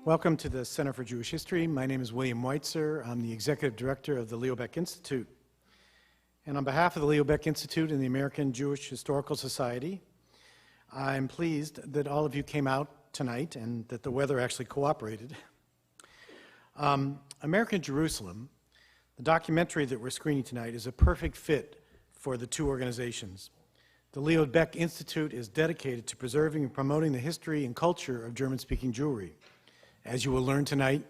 Welcome to the Center for Jewish History. My name is William Weitzer. I'm the Executive Director of the Leo Baeck Institute. And on behalf of the Leo Baeck Institute and the American Jewish Historical Society, I'm pleased that all of you came out tonight and that the weather actually cooperated. American Jerusalem, the documentary that we're screening tonight, is a perfect fit for the two organizations. The Leo Baeck Institute is dedicated to preserving and promoting the history and culture of German-speaking Jewry. As you will learn tonight,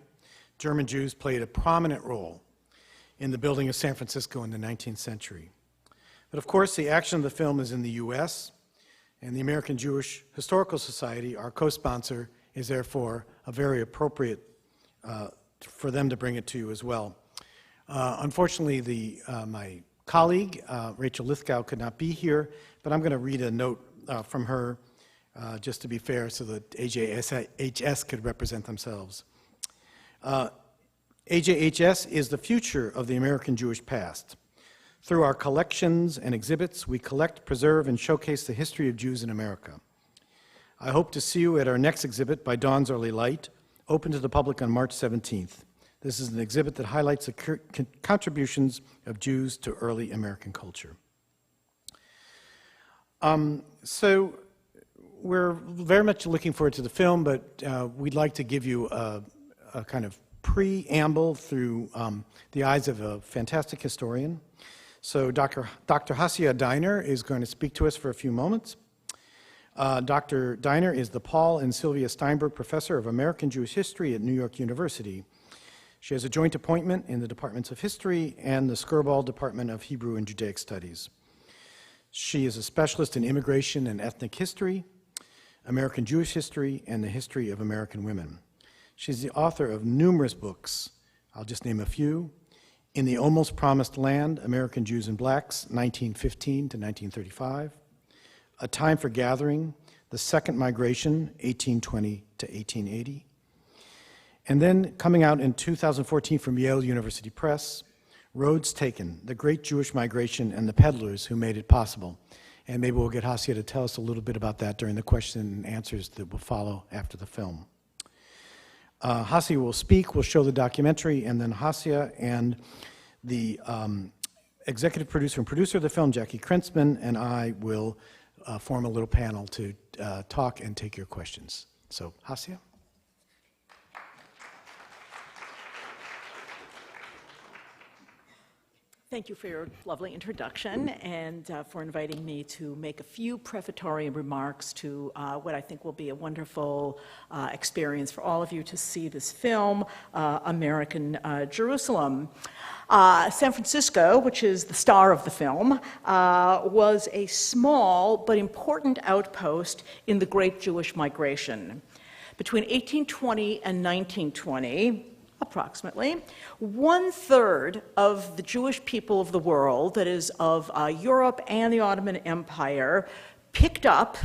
German Jews played a prominent role in the building of San Francisco in the 19th century. But of course, the action of the film is in the US, and the American Jewish Historical Society, our co-sponsor, is therefore a very appropriate for them to bring it to you as well. Unfortunately, my colleague, Rachel Lithgow, could not be here, but I'm going to read a note from her just to be fair, so that AJHS could represent themselves. AJHS is the future of the American Jewish past. Through our collections and exhibits, we collect, preserve, and showcase the history of Jews in America. I hope to see you at our next exhibit, By Dawn's Early Light, open to the public on March 17th. This is an exhibit that highlights the contributions of Jews to early American culture. So we're very much looking forward to the film, but we'd like to give you a kind of preamble through the eyes of a fantastic historian. So Dr. Hasia Diner is going to speak to us for a few moments. Dr. Diner is the Paul and Sylvia Steinberg Professor of American Jewish History at New York University. She has a joint appointment in the Departments of History and the Skirball Department of Hebrew and Judaic Studies. She is a specialist in immigration and ethnic history, American Jewish history, and the history of American women. She's the author of numerous books. I'll just name a few. In the Almost Promised Land, American Jews and Blacks, 1915 to 1935. A Time for Gathering, The Second Migration, 1820 to 1880. And then coming out in 2014 from Yale University Press, Roads Taken, The Great Jewish Migration and the Peddlers Who Made It Possible. And maybe we'll get Hasia to tell us a little bit about that during the question and answers that will follow after the film. Hasia will speak, we'll show the documentary, and then Hasia and the executive producer and producer of the film, Jackie Krentzman, and I will form a little panel to talk and take your questions. So, Hasia? Thank you for your lovely introduction and for inviting me to make a few prefatory remarks to what I think will be a wonderful experience for all of you to see this film, American Jerusalem. San Francisco, which is the star of the film, was a small but important outpost in the Great Jewish Migration. Between 1820 and 1920, approximately, 1/3 of the Jewish people of the world, that is of Europe and the Ottoman Empire, picked up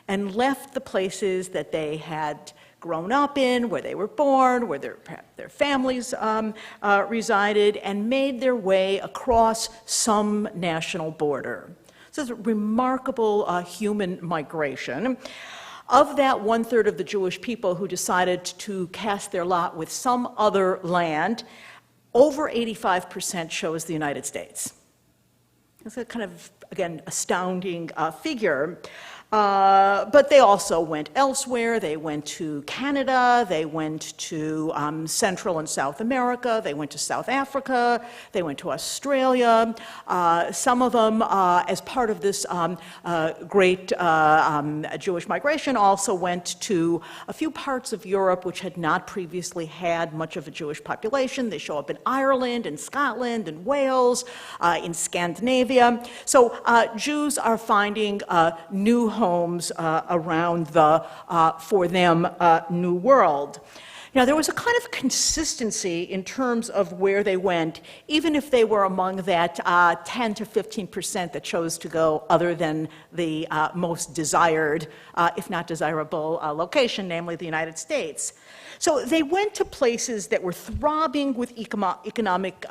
and left the places that they had grown up in, where they were born, where their families resided, and made their way across some national border. So it's a remarkable human migration. Of that 1/3 of the Jewish people who decided to cast their lot with some other land, over 85% chose the United States. That's a kind of, again, astounding figure. But they also went elsewhere. They went to Canada, they went to Central and South America, they went to South Africa, they went to Australia. Some of them, as part of this great Jewish migration, also went to a few parts of Europe which had not previously had much of a Jewish population. They show up in Ireland, in Scotland, in Wales, in Scandinavia. So Jews are finding new homes around the, for them, New World. Now, there was a kind of consistency in terms of where they went, even if they were among that 10 to 15% that chose to go other than the most desired, if not desirable, location, namely the United States. So they went to places that were throbbing with economic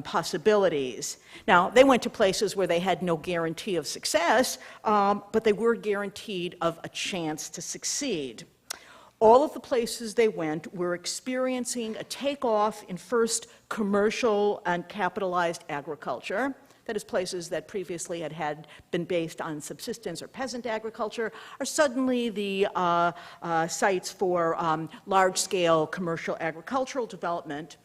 possibilities. Now, they went to places where they had no guarantee of success, but they were guaranteed of a chance to succeed. all of the places they went were experiencing a takeoff in first commercial and capitalized agriculture. That is, places that previously had been based on subsistence or peasant agriculture are suddenly the sites for large-scale commercial agricultural development.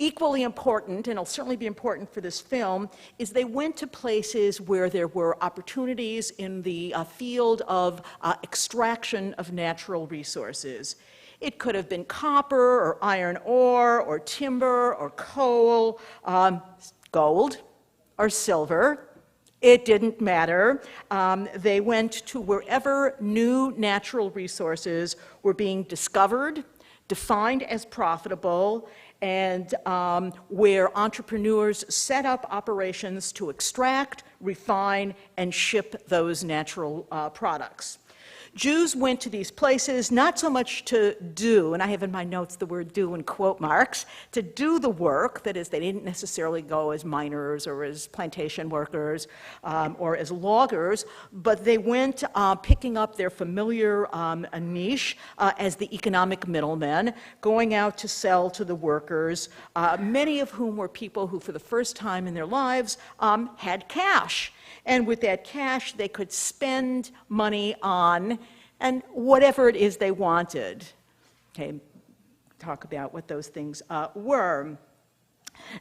Equally important, and it'll certainly be important for this film, is they went to places where there were opportunities in the field of extraction of natural resources. It could have been copper or iron ore or timber or coal, gold or silver. It didn't matter. They went to wherever new natural resources were being discovered, defined as profitable, and where entrepreneurs set up operations to extract, refine, and ship those natural products. Jews went to these places not so much to do, and I have in my notes the word do in quote marks, to do the work. That is, they didn't necessarily go as miners or as plantation workers or as loggers, but they went picking up their familiar niche as the economic middlemen, going out to sell to the workers, many of whom were people who for the first time in their lives had cash. And with that cash, they could spend money on and whatever it is they wanted. Okay, talk about what those things were.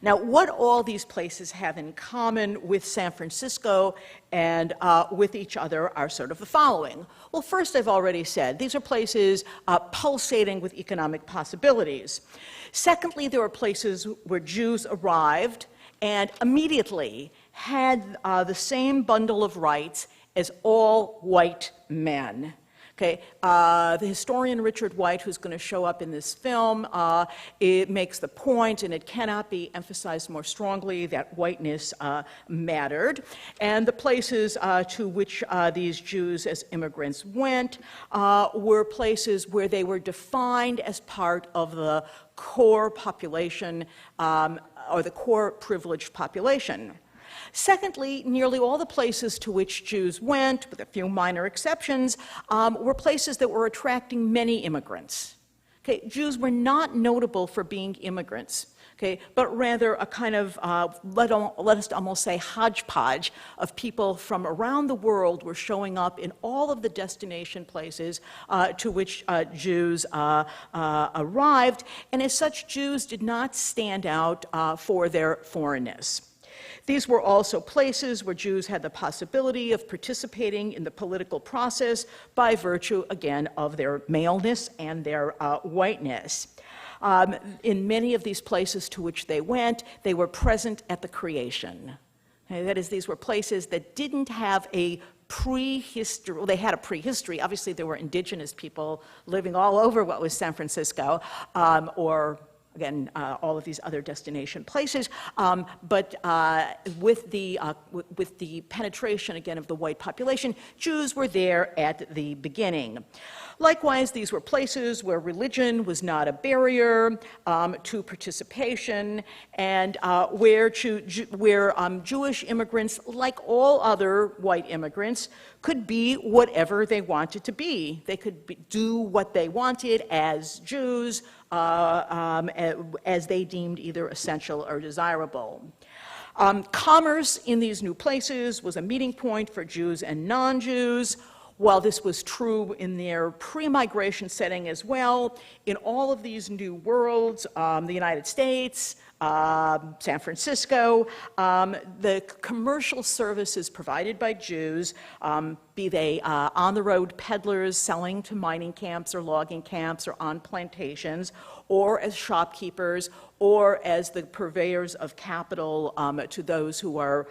Now, what all these places have in common with San Francisco and with each other are sort of the following. Well, first, I've already said, these are places pulsating with economic possibilities. Secondly, there were places where Jews arrived and immediately had the same bundle of rights as all white men. Okay, the historian Richard White, who's going to show up in this film, it makes the point, and it cannot be emphasized more strongly, that whiteness mattered. And the places to which these Jews as immigrants went were places where they were defined as part of the core population or the core privileged population. Secondly, nearly all the places to which Jews went, with a few minor exceptions, were places that were attracting many immigrants. Okay, Jews were not notable for being immigrants, okay, but rather a kind of, let us almost say, hodgepodge of people from around the world were showing up in all of the destination places to which Jews arrived, and as such, Jews did not stand out for their foreignness. These were also places where Jews had the possibility of participating in the political process by virtue, again, of their maleness and their whiteness. In many of these places to which they went, they were present at the creation. Okay, that is, these were places that didn't have a prehistory. Well, they had a prehistory. Obviously, there were indigenous people living all over what was San Francisco, or again, all of these other destination places, but with the penetration, again, of the white population, Jews were there at the beginning. Likewise, these were places where religion was not a barrier to participation, and where Jewish immigrants, like all other white immigrants, could be whatever they wanted to be. They could do what they wanted as Jews, as they deemed either essential or desirable. Commerce in these new places was a meeting point for Jews and non-Jews. While this was true in their pre-migration setting as well, in all of these new worlds, the United States, San Francisco, the commercial services provided by Jews, be they on-the-road peddlers selling to mining camps or logging camps or on plantations, or as shopkeepers, or as the purveyors of capital to those who are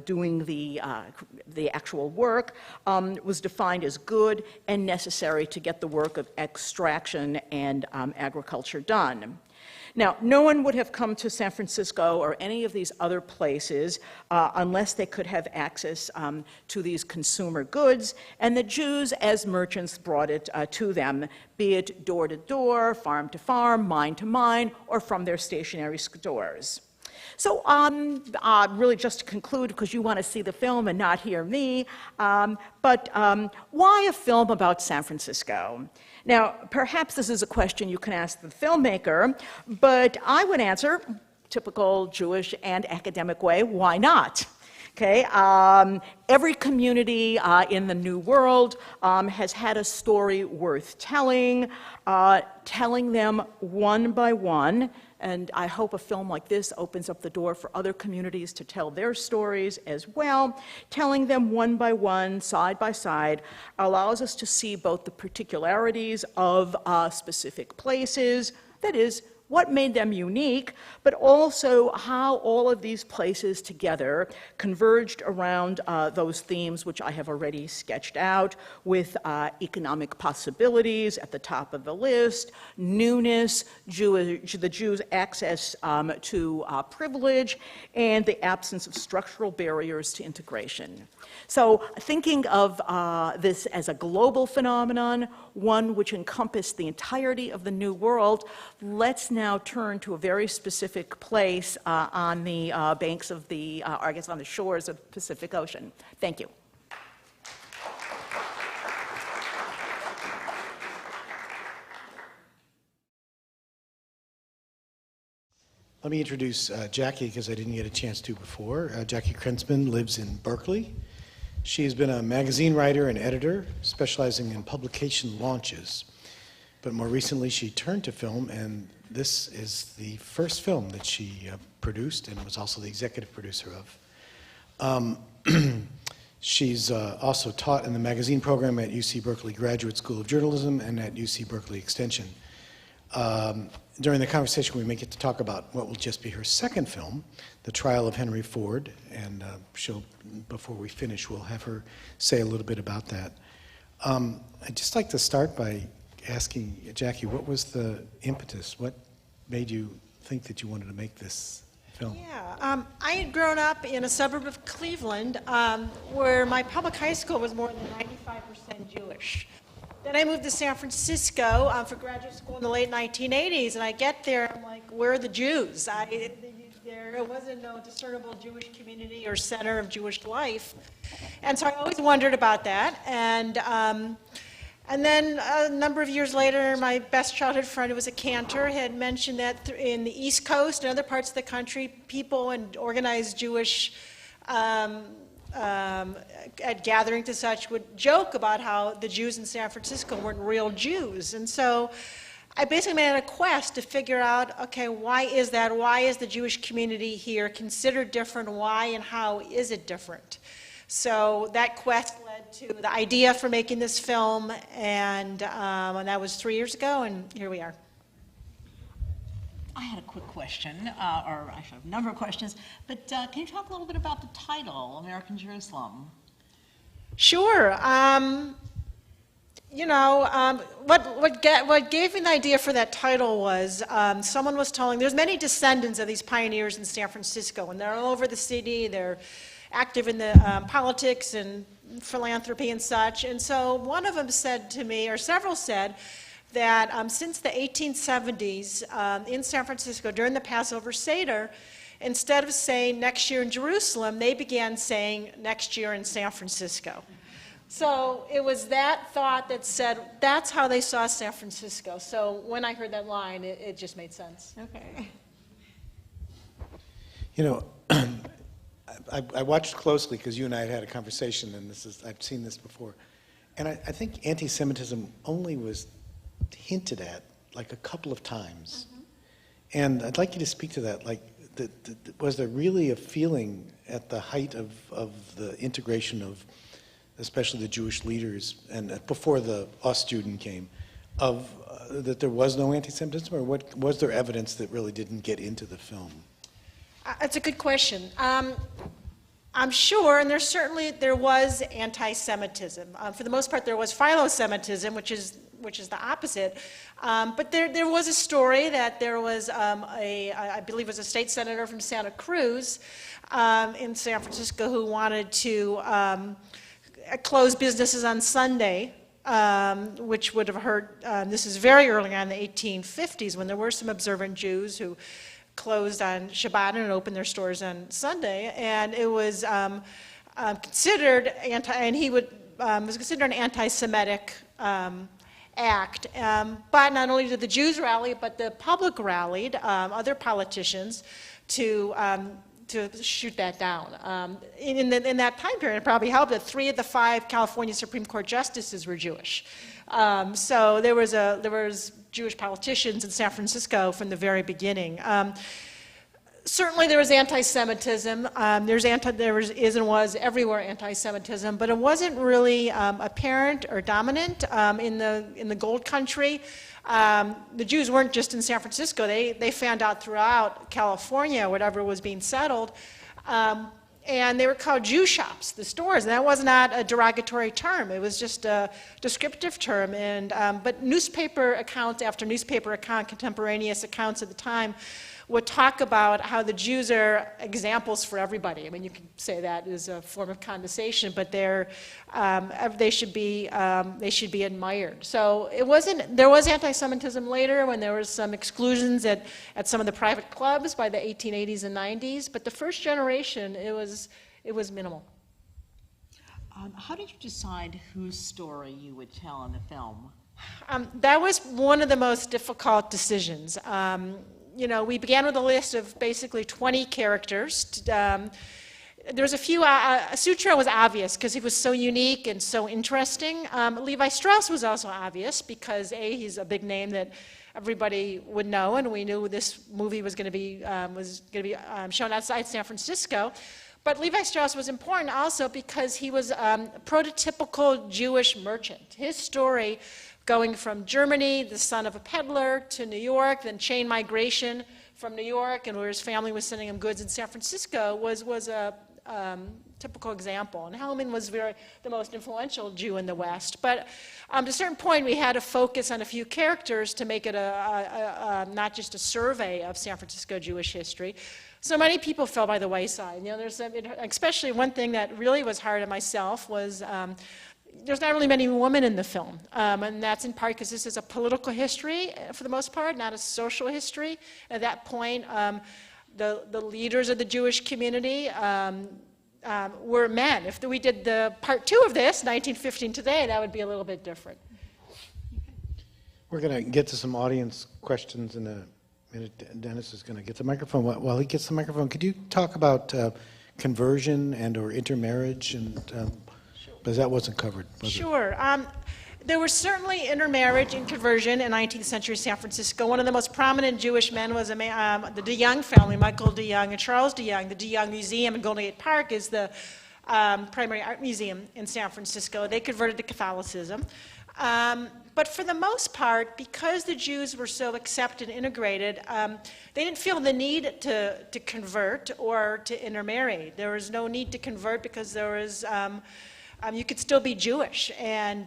doing the actual work, was defined as good and necessary to get the work of extraction and agriculture done. Now, no one would have come to San Francisco or any of these other places unless they could have access to these consumer goods, and the Jews as merchants brought it to them, be it door to door, farm to farm, mine to mine, or from their stationary stores. So really just to conclude, because you want to see the film and not hear me, but why a film about San Francisco? Now, perhaps this is a question you can ask the filmmaker, but I would answer, typical Jewish and academic way, why not? Okay, every community in the New World has had a story worth telling, telling them one by one, and I hope a film like this opens up the door for other communities to tell their stories as well. Telling them one by one, side by side, allows us to see both the particularities of specific places, that is, what made them unique, but also how all of these places together converged around those themes which I have already sketched out, with economic possibilities at the top of the list, newness, the Jews' access to privilege, and the absence of structural barriers to integration. So thinking of this as a global phenomenon, one which encompassed the entirety of the New World, let's now turn to a very specific place on the banks of the, or I guess on the shores of the Pacific Ocean. Thank you. Let me introduce Jackie, because I didn't get a chance to before. Jackie Krensman lives in Berkeley. She has been a magazine writer and editor, specializing in publication launches. But more recently, she turned to film, and this is the first film that she produced and was also the executive producer of. She's also taught in the magazine program at UC Berkeley Graduate School of Journalism and at UC Berkeley Extension. During the conversation, we may get to talk about what will just be her second film, The Trial of Henry Ford, and before we finish, we'll have her say a little bit about that. I'd just like to start by asking Jackie, what was the impetus? What made you think that you wanted to make this film? Yeah, I had grown up in a suburb of Cleveland where my public high school was more than 95% Jewish. Then I moved to San Francisco for graduate school in the late 1980s, and I get there, I'm like, where are the Jews? There wasn't no discernible Jewish community or center of Jewish life. And so I always wondered about that. And then a number of years later, my best childhood friend, who was a cantor, had mentioned that in the East Coast and other parts of the country, people and organized Jewish at gatherings and such would joke about how the Jews in San Francisco weren't real Jews. And so I basically made a quest to figure out, okay, why is that? Why is the Jewish community here considered different? Why and how is it different? So that quest led to the idea for making this film, and that was 3 years ago, and here we are. I had a quick question, or actually a number of questions, but can you talk a little bit about the title, American Jerusalem? Sure. What gave me the idea for that title was someone was telling, there's many descendants of these pioneers in San Francisco, and they're all over the city. They're active in the politics and philanthropy and such. And so one of them said to me, or several said, that since the 1870s in San Francisco during the Passover Seder, instead of saying next year in Jerusalem, they began saying next year in San Francisco. So it was that thought that said that's how they saw San Francisco. So when I heard that line, it just made sense. Okay. You know, I watched closely because you and I had a conversation, and I've seen this before. And I think anti-Semitism only was hinted at like a couple of times. Mm-hmm. And I'd like you to speak to that. Like, was there really a feeling at the height of the integration of especially the Jewish leaders, and before the Ostjuden came, of that there was no anti-Semitism, or what was there evidence that really didn't get into the film? That's a good question. I'm sure, and there was anti-Semitism. For the most part, there was philo-Semitism, which is the opposite. But there was a story that there was I believe it was a state senator from Santa Cruz in San Francisco who wanted to close businesses on Sunday, which would have hurt, this is very early on in the 1850s when there were some observant Jews who closed on Shabbat and opened their stores on Sunday, and it was considered and he was considered an anti-Semitic act. But not only did the Jews rally, but the public rallied, other politicians, to shoot that down. In that time period, it probably helped that 3 of the 5 California Supreme Court justices were Jewish. So there was Jewish politicians in San Francisco from the very beginning. Certainly there was anti-Semitism. There is and was everywhere anti-Semitism, but it wasn't really apparent or dominant in the Gold Country. The Jews weren't just in San Francisco. They fanned out throughout California, whatever was being settled. And they were called Jew shops, the stores, and that was not a derogatory term. It was just a descriptive term. But newspaper account after newspaper account, contemporaneous accounts at the time, would talk about how the Jews are examples for everybody. I mean, you could say that is a form of condescension, but they should be admired. So there was anti-Semitism later when there was some exclusions at some of the private clubs by the 1880s and 90s, but the first generation, it was minimal. How did you decide whose story you would tell in the film? That was one of the most difficult decisions. We began with a list of basically 20 characters. There was a few, Sutro was obvious because he was so unique and so interesting. Levi Strauss was also obvious because he's a big name that everybody would know, and we knew this movie was going to be shown outside San Francisco. But Levi Strauss was important also because he was a prototypical Jewish merchant. His story, going from Germany, the son of a peddler, to New York, then chain migration from New York, and where his family was sending him goods in San Francisco, was a typical example. And Hellman was the most influential Jew in the West. But at a certain point, we had to focus on a few characters to make it not just a survey of San Francisco Jewish history. So many people fell by the wayside. Especially one thing that really was hard on myself was there's not really many women in the film, and that's in part because this is a political history for the most part, not a social history. At that point, the leaders of the Jewish community were men. If we did the part 2 of this, 1915 today, that would be a little bit different. We're going to get to some audience questions in a minute. Dennis is going to get the microphone. While he gets the microphone, could you talk about conversion and or intermarriage and because that wasn't covered, was it? Sure. There was certainly intermarriage and conversion in 19th century San Francisco. One of the most prominent Jewish men was the DeYoung family, Michael DeYoung and Charles DeYoung. The DeYoung Museum in Golden Gate Park is the primary art museum in San Francisco. They converted to Catholicism. But for the most part, because the Jews were so accepted and integrated, they didn't feel the need to convert or to intermarry. There was no need to convert because there was you could still be Jewish and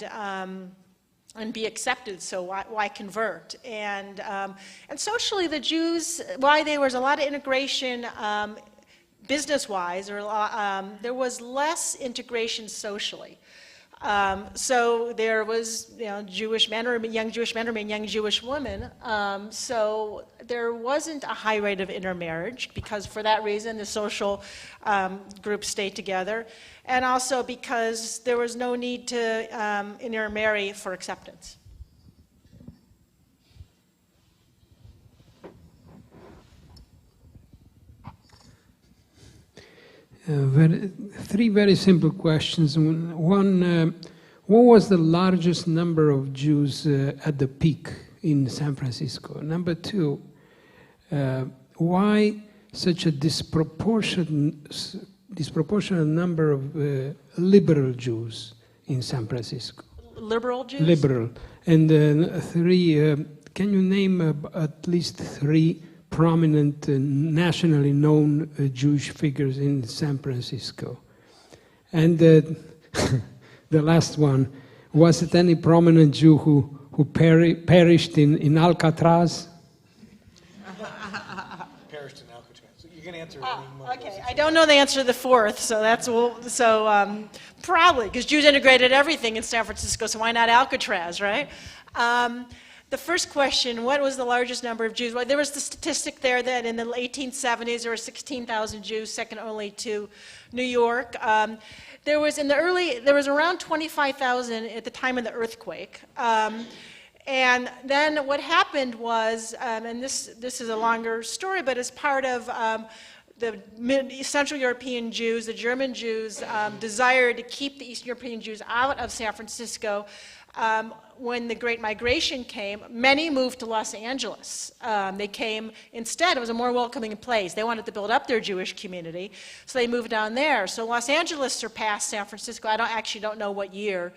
be accepted, so why convert? And socially, the Jews, why there was a lot of integration business-wise, or there was less integration socially. So there was, Jewish men or young Jewish men or young Jewish women. So there wasn't a high rate of intermarriage because for that reason the social groups stayed together, and also because there was no need to intermarry for acceptance. Three very simple questions. One, what was the largest number of Jews at the peak in San Francisco? Number two, why such a disproportionate number of liberal Jews in San Francisco? Liberal Jews? Liberal. And three, can you name at least 3 prominent nationally known Jewish figures in San Francisco? And the last one, was it any prominent Jew who perished in Alcatraz? Perished in Alcatraz. So you're going to answer any more of those. Okay, I don't know the answer to the fourth, so probably, because Jews integrated everything in San Francisco, so why not Alcatraz, right? the first question, what was the largest number of Jews? Well, there was the statistic there that in the 1870s there were 16,000 Jews, second only to New York. There was around 25,000 at the time of the earthquake. And then what happened was, and this is a longer story, but as part of the Central European Jews, the German Jews, desired to keep the Eastern European Jews out of San Francisco. When the Great Migration came, many moved to Los Angeles. They came instead, it was a more welcoming place. They wanted to build up their Jewish community, so they moved down there. So Los Angeles surpassed San Francisco. I actually don't know what year,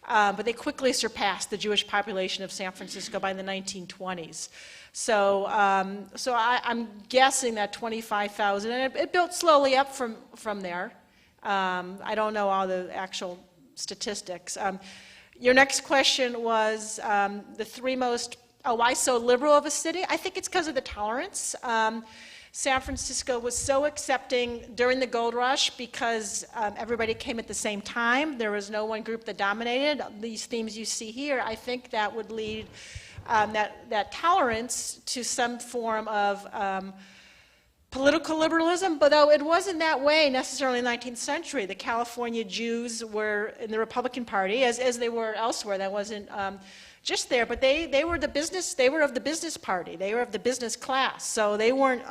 but they quickly surpassed the Jewish population of San Francisco by the 1920s. So, I'm guessing that 25,000, and it built slowly up from there. I don't know all the actual statistics. Your next question was the three most, why so liberal of a city? I think it's because of the tolerance. San Francisco was so accepting during the gold rush because everybody came at the same time. There was no one group that dominated. These themes you see here, I think that would lead that tolerance to some form of political liberalism, but though it wasn't that way necessarily in the 19th century. The California Jews were in the Republican Party, as they were elsewhere. That wasn't just there, but they were of the business party. They were of the business class. So they weren't,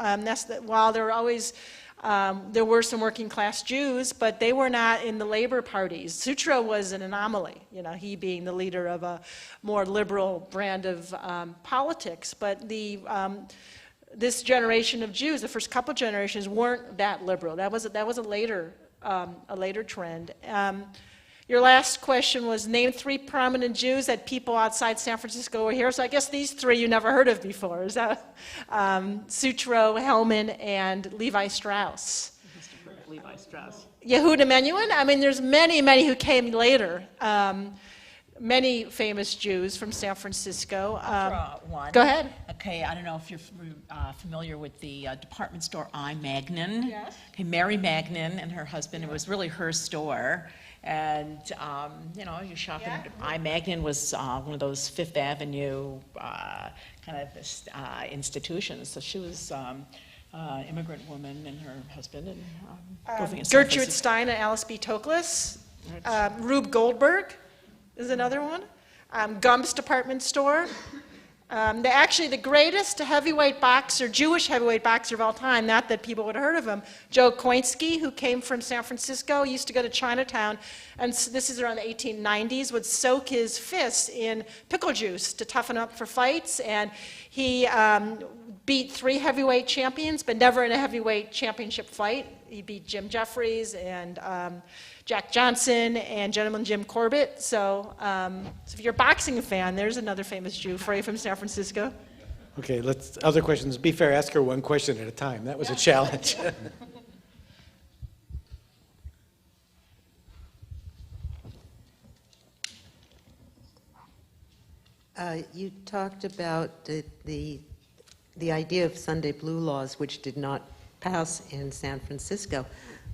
while there were some working class Jews, but they were not in the labor parties. Sutro was an anomaly, he being the leader of a more liberal brand of politics, but this generation of Jews, the first couple generations, weren't that liberal. That was a later trend. Your last question was name three prominent Jews that people outside San Francisco were here. So I guess these three you never heard of before. Is that Sutro, Hellman, and Levi Strauss? Levi Strauss. Yehuda Menuhin. I mean, there's many who came later. Many famous Jews from San Francisco. One. Go ahead. Okay, I don't know if you're familiar with the department store I. Magnin. Yes. Okay, Mary Magnin and her husband, it was really her store. And, you shop in I. Magnin was one of those Fifth Avenue kind of institutions. So she was immigrant woman and her husband. And Gertrude Stein and Alice B. Toklas. Rube Goldberg is another one. Gumb's department store. The greatest heavyweight boxer, Jewish heavyweight boxer of all time, not that people would have heard of him, Joe Koinski, who came from San Francisco, used to go to Chinatown, and this is around the 1890s, would soak his fists in pickle juice to toughen up for fights, and he beat 3 heavyweight champions, but never in a heavyweight championship fight. He beat Jim Jeffries and Jack Johnson and gentleman Jim Corbett. So if you're a boxing fan, there's another famous Jew for you from San Francisco. Okay, other questions. Be fair, ask her one question at a time. That was a challenge. You talked about the idea of Sunday blue laws, which did not pass in San Francisco,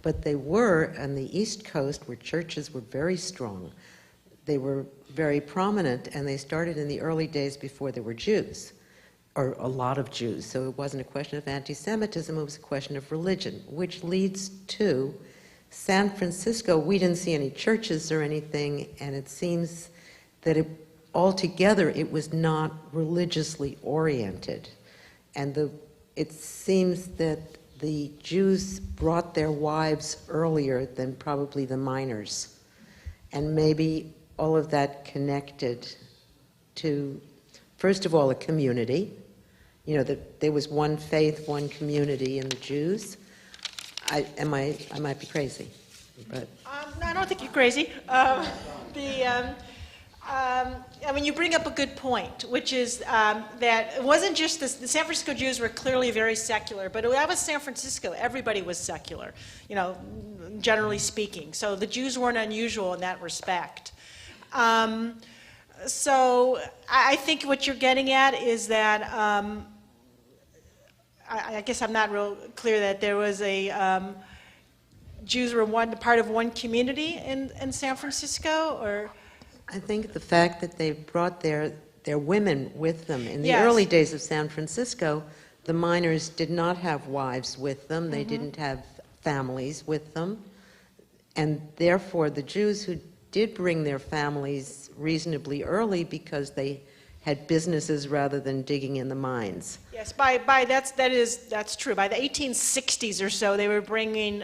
but they were on the East Coast, where churches were very strong. They were very prominent, and they started in the early days before there were Jews, or a lot of Jews. So it wasn't a question of anti-Semitism, it was a question of religion, which leads to San Francisco. We didn't see any churches or anything, and it seems that altogether it was not religiously oriented. And it seems that the Jews brought their wives earlier than probably the miners. And maybe all of that connected to, first of all, a community. That there was one faith, one community in the Jews. I might be crazy, but... No, I don't think you're crazy. You bring up a good point, which is that it wasn't just the San Francisco Jews were clearly very secular, but that was San Francisco. Everybody was secular, generally speaking. So the Jews weren't unusual in that respect. So I think what you're getting at is that I guess I'm not real clear that there was Jews were part of one community in San Francisco, or... I think the fact that they brought their their women with them. In the Yes. early days of San Francisco, the miners did not have wives with them. They Mm-hmm. didn't have families with them. And therefore, the Jews who did bring their families reasonably early because they had businesses rather than digging in the mines. Yes, that's true. By the 1860s or so, they were bringing,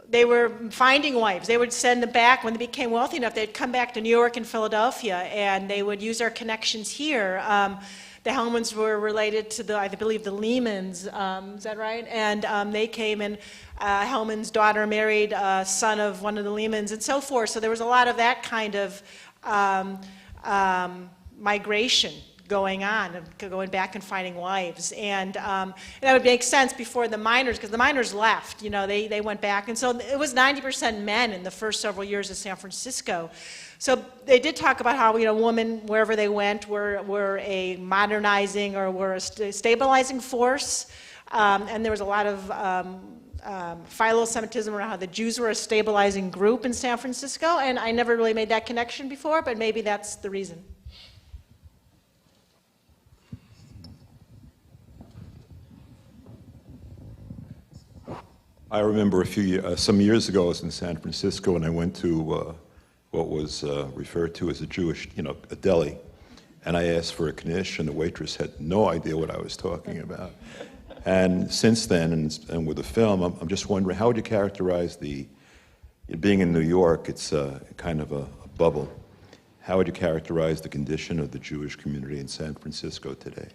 they were finding wives. They would send them back when they became wealthy enough. They'd come back to New York and Philadelphia, and they would use our connections here. The Hellmans were related to I believe, the Lehmans. Is that right? And they came, and Hellman's daughter married a son of one of the Lehmans, and so forth. So there was a lot of that kind of migration going on, going back and finding wives, and that would make sense before the miners, because the miners left. They went back, and so it was 90% men in the first several years of San Francisco. So they did talk about how women, wherever they went, were a modernizing or were a stabilizing force, and there was a lot of philo-Semitism around how the Jews were a stabilizing group in San Francisco, and I never really made that connection before, but maybe that's the reason. I remember some years ago I was in San Francisco and I went to what was referred to as a Jewish, a deli, and I asked for a knish and the waitress had no idea what I was talking about. And since then, and with the film, I'm just wondering, how would you characterize being in New York, it's kind of a bubble. How would you characterize the condition of the Jewish community in San Francisco today?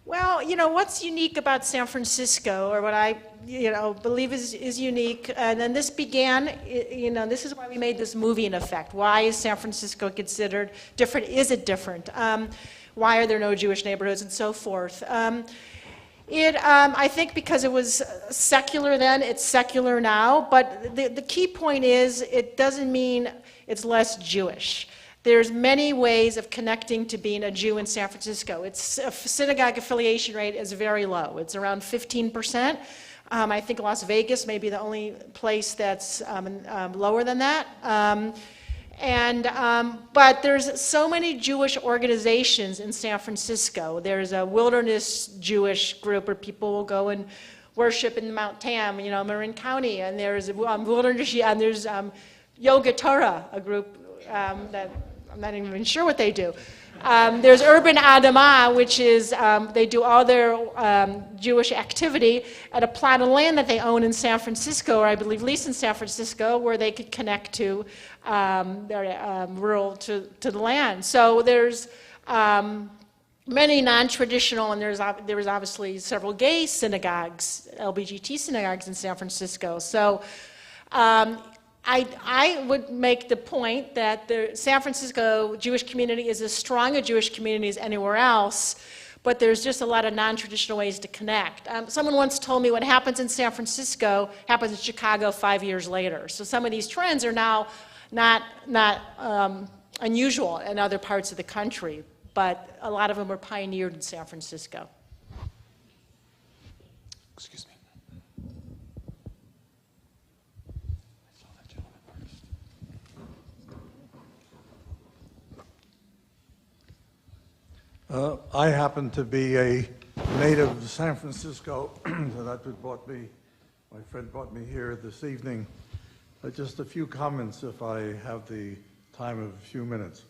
Well, what's unique about San Francisco, or what I, believe is unique, and then this began, this is why we made this movie, in effect. Why is San Francisco considered different? Is it different? Why are there no Jewish neighborhoods, and so forth? I think because it was secular then, it's secular now, but the key point is it doesn't mean it's less Jewish. There's many ways of connecting to being a Jew in San Francisco. Synagogue affiliation rate is very low. It's around 15%. I think Las Vegas may be the only place that's lower than that. But there's so many Jewish organizations in San Francisco. There's a wilderness Jewish group where people will go and worship in Mount Tam, Marin County, and there's wilderness, and there's Yoga Torah, a group that I'm not even sure what they do. There's Urban Adamah, which is, they do all their Jewish activity at a plot of land that they own in San Francisco, or I believe lease in San Francisco, where they could connect to their rural to the land. So there's many non-traditional, and there was obviously several gay synagogues, LGBT synagogues in San Francisco. So I would make the point that the San Francisco Jewish community is as strong a Jewish community as anywhere else, but there's just a lot of non-traditional ways to connect. Someone once told me what happens in San Francisco happens in Chicago 5 years later. So some of these trends are now not unusual in other parts of the country, but a lot of them were pioneered in San Francisco. Excuse me. I happen to be a native of San Francisco, so that's what brought me, my friend brought me here this evening. Just a few comments, if I have the time of a few minutes.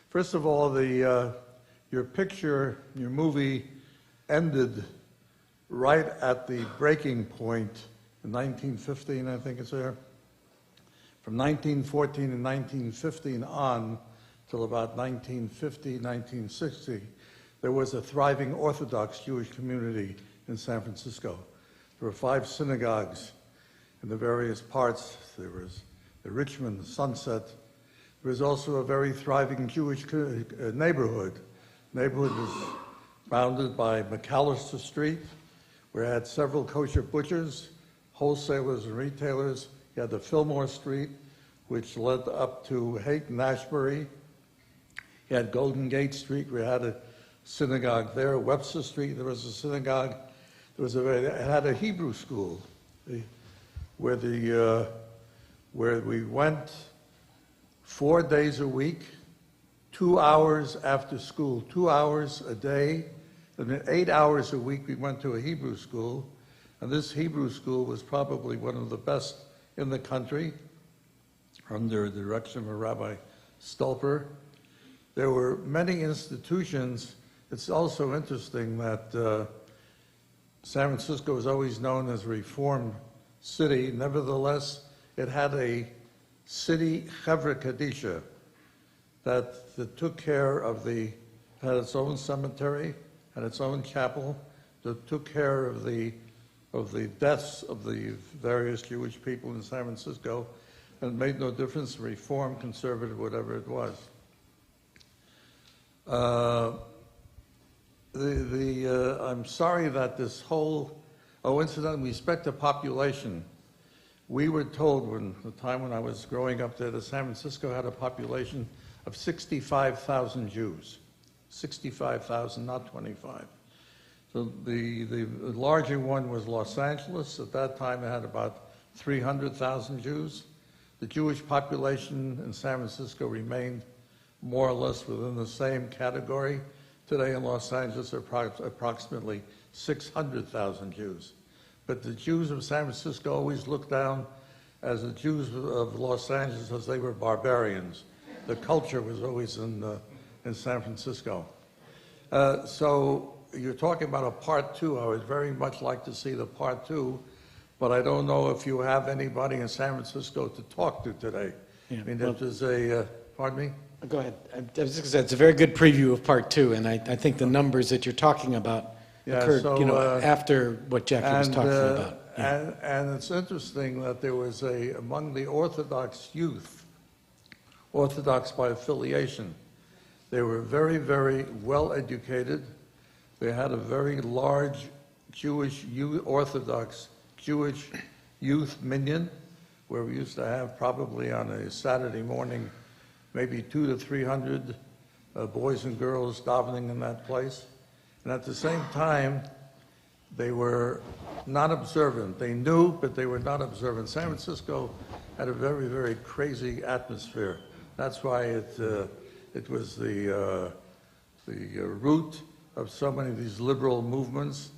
First of all, your picture, your movie ended right at the breaking point in 1915, I think it's there. From 1914 and 1915 on till about 1950, 1960, there was a thriving Orthodox Jewish community in San Francisco. There were 5 synagogues in the various parts. There was the Richmond, the Sunset. There was also a very thriving Jewish neighborhood. The neighborhood was bounded by McAllister Street, where it had several kosher butchers, wholesalers, and retailers. You had the Fillmore Street, which led up to Haight and Ashbury. You had Golden Gate Street, where you had a synagogue there. Webster Street, there was a synagogue. It had a Hebrew school where we went 4 days a week, 2 hours after school, 2 hours a day. And then 8 hours a week we went to a Hebrew school. And this Hebrew school was probably one of the best in the country, under the direction of Rabbi Stolper. There were many institutions. It's also interesting that San Francisco was always known as a reform city. Nevertheless, it had a city Chevra Kadisha that took care of had its own cemetery, had its own chapel, that took care of the deaths of the various Jewish people in San Francisco, and it made no difference, reform, conservative, whatever it was. I'm sorry that this whole, incidentally, with respect to population, we were told the time when I was growing up there that San Francisco had a population of 65,000 Jews. 65,000, not 25. So the larger one was Los Angeles. At that time, it had about 300,000 Jews. The Jewish population in San Francisco remained more or less within the same category. Today in Los Angeles are approximately 600,000 Jews. But the Jews of San Francisco always looked down as the Jews of Los Angeles as they were barbarians. The culture was always in San Francisco. So you're talking about a part two. I would very much like to see the part two, but I don't know if you have anybody in San Francisco to talk to today. Yeah, I mean, well, there's a, pardon me? Go ahead. I was just gonna say, it's a very good preview of part two, and I think the numbers that you're talking about occurred, so, after what Jackie was talking about. Yeah. And it's interesting that there was among the Orthodox youth, Orthodox by affiliation, they were very, very well educated. They had a very large Orthodox Jewish youth minyan, where we used to have probably on a Saturday morning maybe 200 to 300 boys and girls davening in that place. And at the same time, they were not observant. They knew, but they were not observant. San Francisco had a very, very crazy atmosphere. That's why it was the root of so many of these liberal movements.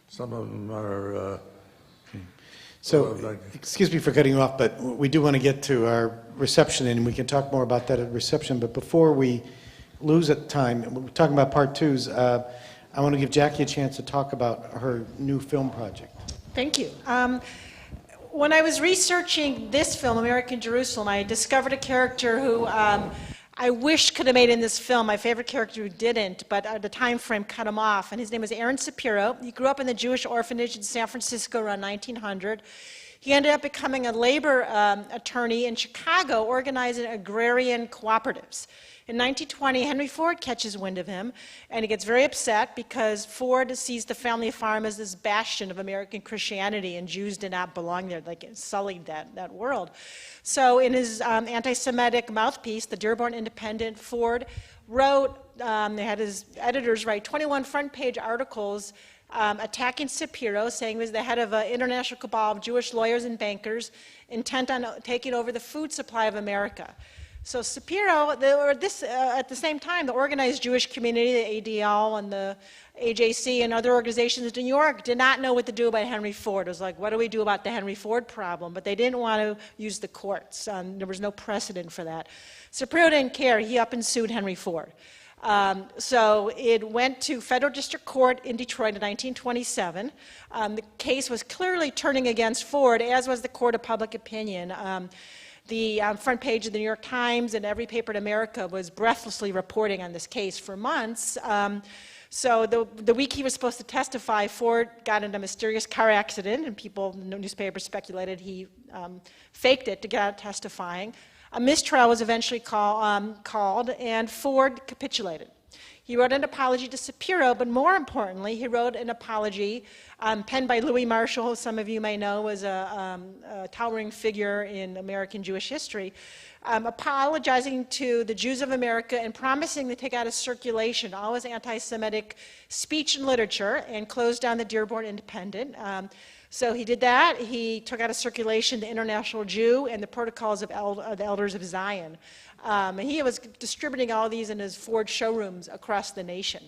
Some of them are... So, excuse me for cutting you off, but we do want to get to our reception, and we can talk more about that at reception. But before we lose time, we're talking about part twos, I want to give Jackie a chance to talk about her new film project. Thank you. When I was researching this film, American Jerusalem, I discovered a character who I wish could have made in this film, my favorite character who didn't, but the time frame cut him off, and his name was Aaron Shapiro. He grew up in the Jewish orphanage in San Francisco around 1900. He ended up becoming a labor attorney in Chicago, organizing agrarian cooperatives. In 1920, Henry Ford catches wind of him, and he gets very upset because Ford sees the family farm as this bastion of American Christianity, and Jews did not belong there, like it sullied that world. So in his anti-Semitic mouthpiece, the Dearborn Independent, Ford wrote, they had his editors write 21 front-page articles attacking Shapiro, saying he was the head of an international cabal of Jewish lawyers and bankers intent on taking over the food supply of America. So Shapiro, at the same time, the organized Jewish community, the ADL and the AJC and other organizations in New York did not know what to do about Henry Ford. It was like, what do we do about the Henry Ford problem? But they didn't want to use the courts. There was no precedent for that. Shapiro didn't care. He up and sued Henry Ford. So it went to federal district court in Detroit in 1927. The case was clearly turning against Ford, as was the court of public opinion. The front page of the New York Times and every paper in America was breathlessly reporting on this case for months. So the week he was supposed to testify, Ford got in a mysterious car accident, and people in the newspapers speculated he faked it to get out testifying. A mistrial was eventually called, and Ford capitulated. He wrote an apology to Shapiro, but more importantly, he wrote an apology penned by Louis Marshall, who some of you may know was a towering figure in American Jewish history, apologizing to the Jews of America and promising to take out of circulation all his anti-Semitic speech and literature and close down the Dearborn Independent. So he did that. He took out of circulation the International Jew and the Protocols of the Elders of Zion. And he was distributing all these in his Ford showrooms across the nation.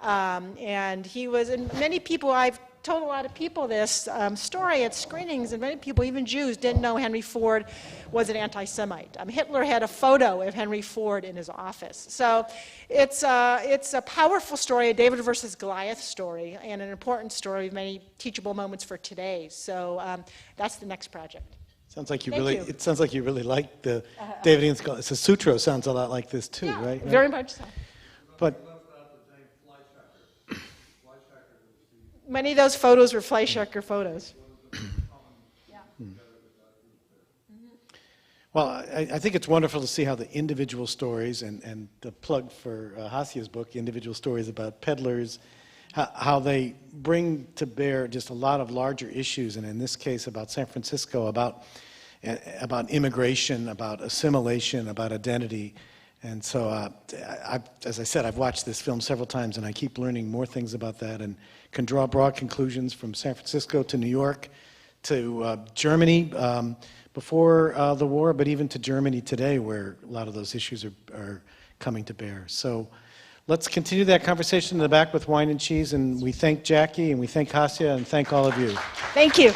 And he was, and many people, I've told a lot of people this story at screenings, and many people, even Jews, didn't know Henry Ford was an anti-Semite. Hitler had a photo of Henry Ford in his office. So it's a powerful story, a David versus Goliath story, and an important story with many teachable moments for today. So that's the next project. Sounds like you Thank really. you. it sounds like you really like the David against Goliath. So Sutro sounds a lot like this too, Yeah, right? very much so. But Many of those photos were Fleischacker photos. well, I think it's wonderful to see how the individual stories and the plug for Hasia's book, individual stories about peddlers, how they bring to bear just a lot of larger issues, and in this case about San Francisco, about immigration, about assimilation, about identity. And so, as I said, I've watched this film several times, and I keep learning more things about that and can draw broad conclusions from San Francisco to New York to Germany before the war, but even to Germany today, where a lot of those issues are coming to bear. So let's continue that conversation in the back with wine and cheese, and we thank Jackie, and we thank Hasia, and thank all of you. Thank you.